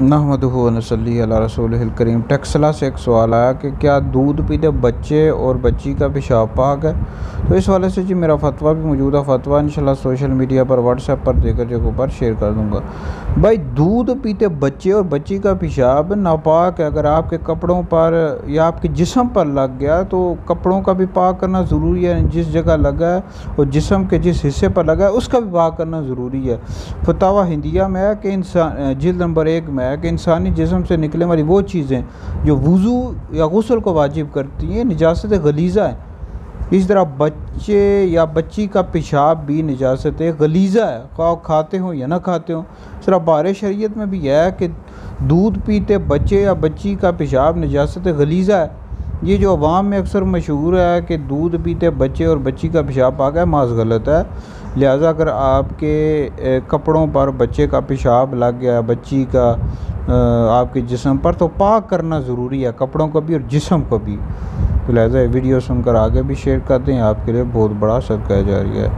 नहमदुहु व नसल्ली अला रसूलिहिल करीम। टेक्सला से एक सवाल आया कि क्या दूध पीते बच्चे और बच्ची का पेशाब पाक है। तो इस वाले से जी मेरा फतवा भी मौजूदा फतवा इंशाल्लाह सोशल मीडिया पर व्हाट्सएप पर देकर जगहों पर शेयर कर दूंगा। भाई दूध पीते बच्चे और बच्ची का पेशाब नापाक है। अगर आपके कपड़ों पर या आपके जिस्म पर लग गया तो कपड़ों का भी पाक करना ज़रूरी है। जिस जगह लगा है और जिस्म के जिस हिस्से पर लगा है उसका भी पाक करना ज़रूरी है। फतावा हिंदिया में है कि इंसान जिल्द नंबर 1 में है कि इंसानी जिस्म से निकलने वाली वो चीज़ें जो वुज़ू या गुस्ल को वाजिब करती हैं निजासत गलीज़ा है। इस तरह बच्चे या बच्ची का पेशाब भी निजासत गलीज़ा है, ख्वाह खाते हों या ना खाते हों। इस तरह बारे शरीयत में भी है कि दूध पीते बच्चे या बच्ची का पेशाब निजासत गलीज़ा है। ये जो अवाम में अक्सर मशहूर है कि दूध पीते बच्चे और बच्ची का पेशाब पाक है, माज़ गलत है। लिहाजा अगर आपके कपड़ों पर बच्चे का पेशाब लग गया, बच्ची का आपके जिस्म पर, तो पाक करना ज़रूरी है, कपड़ों को भी और जिस्म को भी। तो लिहाजा वीडियो सुनकर आगे भी शेयर कर दें, आपके लिए बहुत बड़ा सदका जारी है।